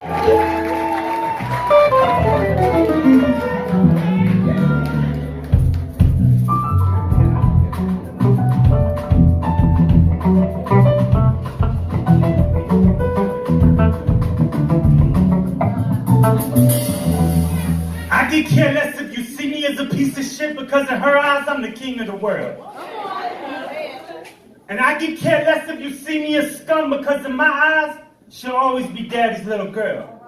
I could care less if you see me as a piece of shit, because in her eyes I'm the king of the world. And I could care less if you see me as scum, because in my eyes she'll always be daddy's little girl.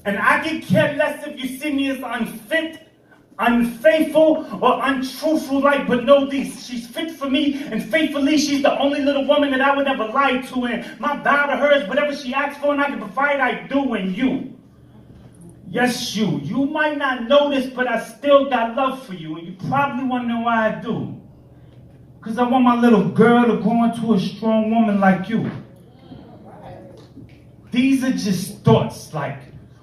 And I could care less if you see me as unfit, unfaithful, or untruthful, but know these: she's fit for me, and faithfully she's the only little woman that I would ever lie to. And my vow to her is whatever she asks for and I can provide, I do. And you, yes, you might not know this, but I still got love for you, and you probably want to know why I do. Because I want my little girl to grow into a strong woman like you. These are just thoughts like,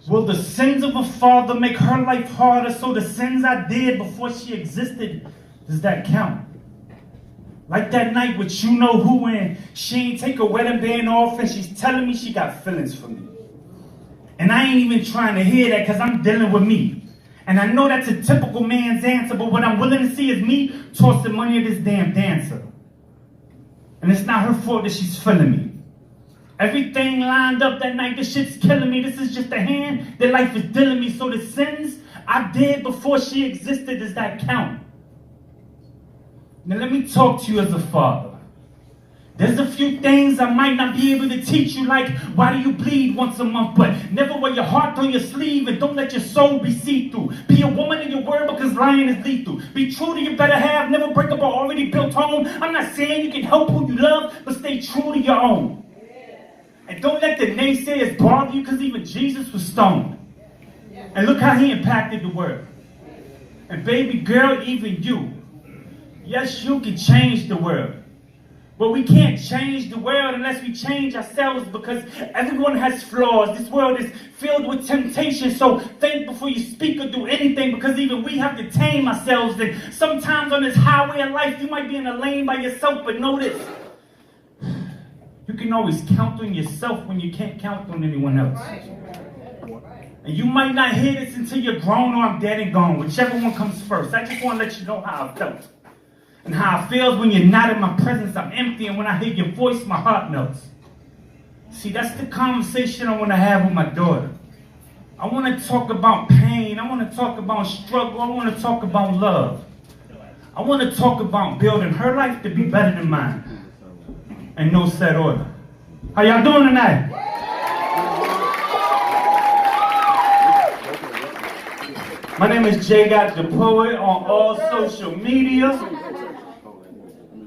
will the sins of a father make her life harder? So the sins I did before she existed, does that count? Like that night with you know who, and she ain't take her wedding band off and she's telling me she got feelings for me. And I ain't even trying to hear that, because I'm dealing with me. And I know that's a typical man's answer, but what I'm willing to see is me tossing money at this damn dancer. And it's not her fault that she's feeling me. Everything lined up that night, the shit's killing me. This is just a hand that life is dealing me. So the sins I did before she existed, does that count? Now let me talk to you as a father. There's a few things I might not be able to teach you, like why do you bleed once a month, but never wear your heart on your sleeve, and don't let your soul be see-through. Be a woman in your word, because lying is lethal. Be true to your better half, never break up an already built home. I'm not saying you can help who you love, but stay true to your own. And don't let the naysayers bother you, because even Jesus was stoned. And look how he impacted the world. And baby girl, even you. Yes, you can change the world. But we can't change the world unless we change ourselves, because everyone has flaws. This world is filled with temptation. So think before you speak or do anything, because even we have to tame ourselves. And sometimes on this highway of life, you might be in a lane by yourself, but know this: you can always count on yourself when you can't count on anyone else. And you might not hear this until you're grown or I'm dead and gone, whichever one comes first. I just want to let you know how I felt. And how it feels when you're not in my presence. I'm empty, and when I hear your voice, my heart melts. See, that's the conversation I want to have with my daughter. I want to talk about pain. I want to talk about struggle. I want to talk about love. I want to talk about building her life to be better than mine. In no set order. How y'all doing tonight? My name is Gott Da Poet on all social media.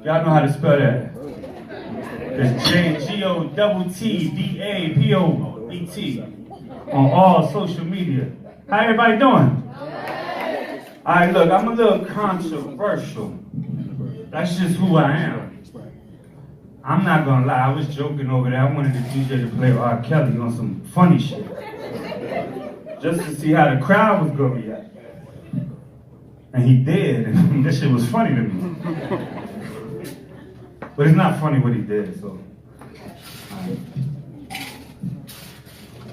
Y'all know how to spell that. It's Gottdapoet on all social media. How everybody doing? Alright, look, I'm a little controversial. That's just who I am. I'm not gonna lie, I was joking over there. I wanted the DJ to play R. Kelly on some funny shit, just to see how the crowd was gonna react. And he did, and this shit was funny to me. But it's not funny what he did, so.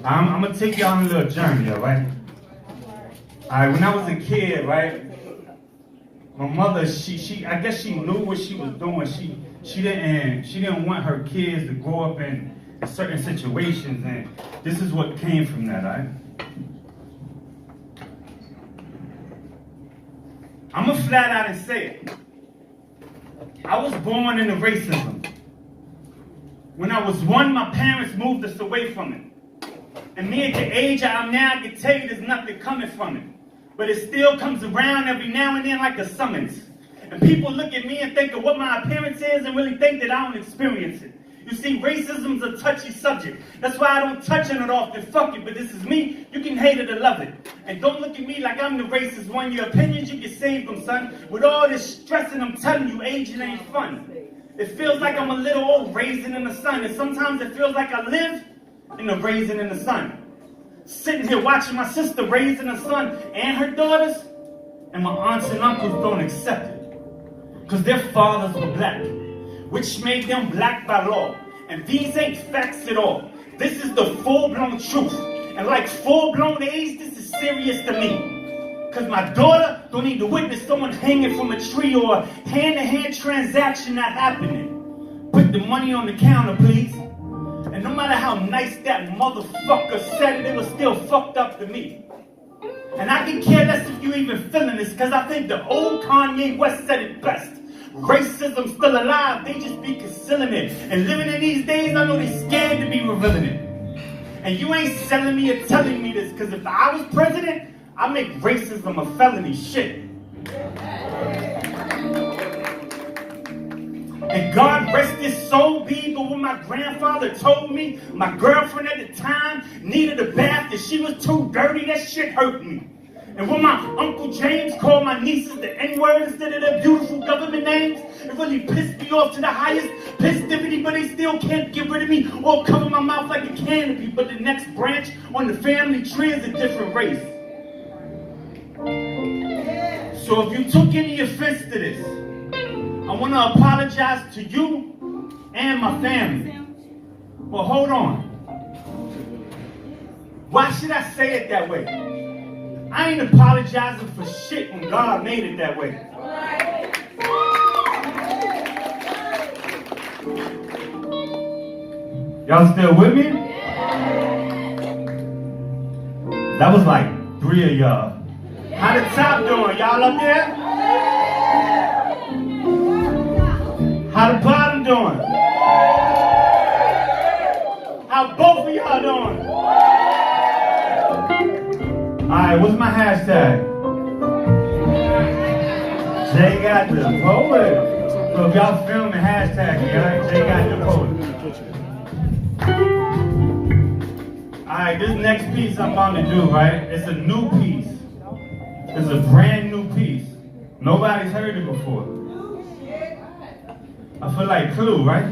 I'm gonna take y'all on a little journey, alright? Alright, when I was a kid, right? My mother, I guess she knew what she was doing. She didn't want her kids to grow up in certain situations, and this is what came from that, alright? I'm gonna flat out and say it. I was born into racism. When I was 1, my parents moved us away from it. And me at the age I am now, I can tell you there's nothing coming from it. But it still comes around every now and then like a summons. And people look at me and think of what my appearance is and really think that I don't experience it. You see, racism's a touchy subject. That's why I don't touch on it often. Fuck it, but this is me. You can hate it or love it. And don't look at me like I'm the racist one. Your opinions, you can save them, son. With all this stressing, I'm telling you, aging ain't fun. It feels like I'm a little old raisin in the sun. And sometimes it feels like I live in the raisin in the sun. Sitting here watching my sister raising her son and her daughters, and my aunts and uncles don't accept it. Because their fathers were black, which made them black by law. And these ain't facts at all. This is the full-blown truth. And like full-blown AIDS, this is serious to me. Because my daughter don't need to witness someone hanging from a tree or a hand-to-hand transaction not happening. Put the money on the counter, please. And no matter how nice that motherfucker said it was still fucked up to me. And I can care less if you even feeling this, because I think the old Kanye West said it best. Racism's still alive, they just be concealing it. And living in these days, I know they scared to be revealing it. And you ain't selling me or telling me this, because if I was president, I'd make racism a felony shit. And God rest his soul be, but when my grandfather told me my girlfriend at the time needed a bath and she was too dirty, that shit hurt me. And when my Uncle James called my nieces the N-word instead of their beautiful government names, it really pissed me off to the highest festivity, but they still can't get rid of me or cover my mouth like a canopy. But the next branch on the family tree is a different race. So if you took any offense to this, I want to apologize to you and my family. But hold on. Why should I say it that way? I ain't apologizing for shit when God made it that way. Y'all still with me? That was like 3 of y'all. How the top doing? Y'all up there? How the bottom doing? How both of y'all doing? Alright, what's my hashtag? Jay Got Da Poet. So if y'all filming, hashtag me, alright? Jay Got Da Poet. Alright, this next piece I'm about to do, right? It's a new piece. It's a brand new piece. Nobody's heard it before. I feel like Clue, right?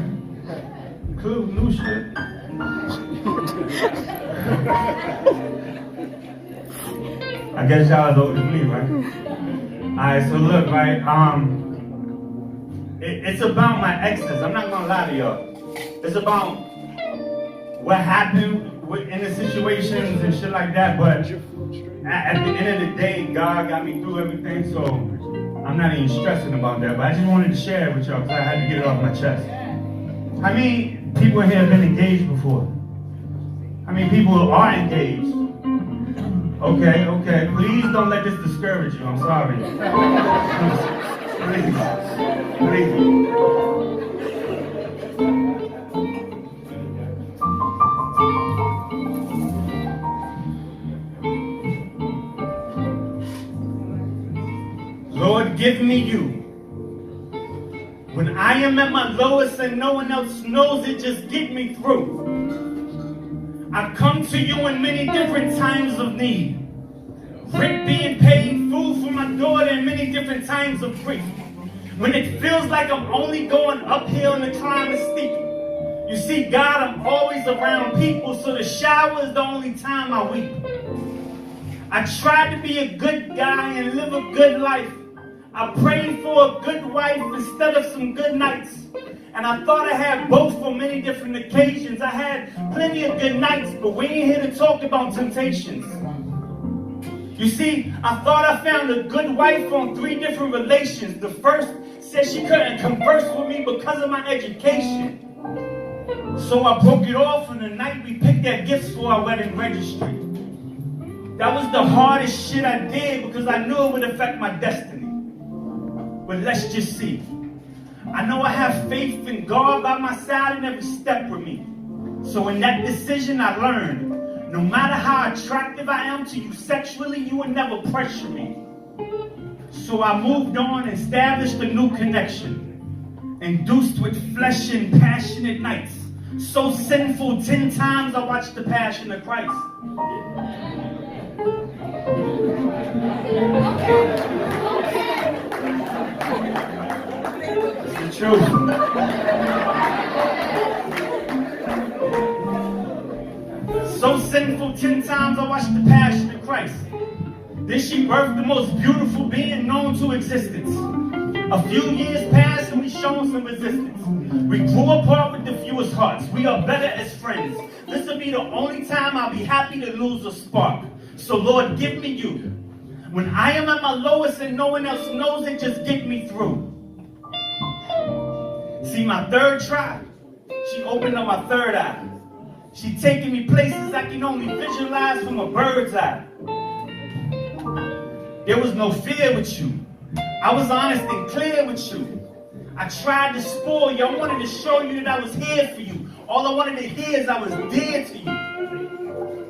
Clue, new shit. I guess y'all as old as me, right? Alright, so look, right? It's about my exes. I'm not gonna lie to y'all. It's about what happened in the situations and shit like that, but at the end of the day, God got me through everything, so I'm not even stressing about that, but I just wanted to share it with y'all because I had to get it off my chest. How many people in here have been engaged before? How many people are engaged? Okay, okay. Please don't let this discourage you. I'm sorry. Please. Please. Lord, give me you. When I am at my lowest and no one else knows it, just get me through. I come to you in many different times of need. Rent being paid, food for my daughter, and many different times of grief. When it feels like I'm only going uphill and the climb is steep. You see, God, I'm always around people, so the shower is the only time I weep. I tried to be a good guy and live a good life. I prayed for a good wife instead of some good nights. And I thought I had both for many different occasions. I had plenty of good nights, but we ain't here to talk about temptations. You see, I thought I found a good wife on 3 different relations. The first said she couldn't converse with me because of my education. So I broke it off, and the night we picked our gifts for our wedding registry. That was the hardest shit I did because I knew it would affect my destiny. But let's just see. I know I have faith in God by my side in every step with me. So in that decision I learned, no matter how attractive I am to you sexually, you will never pressure me. So I moved on and established a new connection, induced with flesh and passionate nights. So sinful 10 times I watched the Passion of Christ. It's the truth. So sinful 10 times I watched the Passion of Christ. Then she birthed the most beautiful being known to existence. A few years passed and we shown some resistance. We grew apart with the fewest hearts. We are better as friends. This will be the only time I'll be happy to lose a spark. So Lord, give me you. When I am at my lowest and no one else knows it, just get me through. See, my third try, she opened up my third eye. She taking me places I can only visualize from a bird's eye. There was no fear with you. I was honest and clear with you. I tried to spoil you. I wanted to show you that I was here for you. All I wanted to hear is I was dear to you.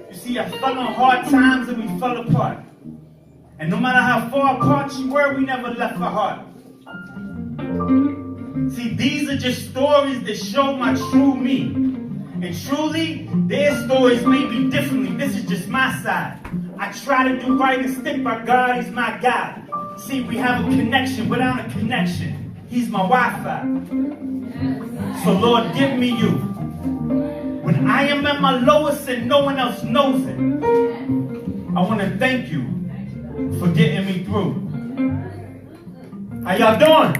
You see, I fell on hard times and we fell apart. And no matter how far apart you were, we never left our heart. See, these are just stories that show my true me. And truly, their stories may be differently. This is just my side. I try to do right and stick by God. He's my guide. See, we have a connection without a connection. He's my Wi-Fi. So Lord, give me you. When I am at my lowest and no one else knows it, I want to thank you for getting me through. How y'all doing?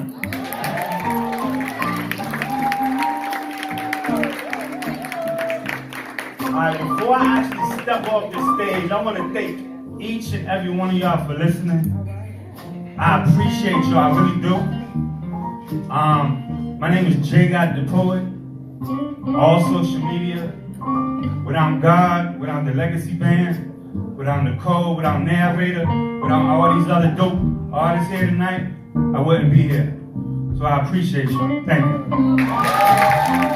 Alright, before I actually step off the stage, I want to thank each and every one of y'all for listening. I appreciate y'all, I really do. My name is Gott Da Poet. All social media. Without God, without the Legacy Band, without Nicole, without Narrator, without all these other dope artists here tonight, I wouldn't be here. So I appreciate you. Thank you.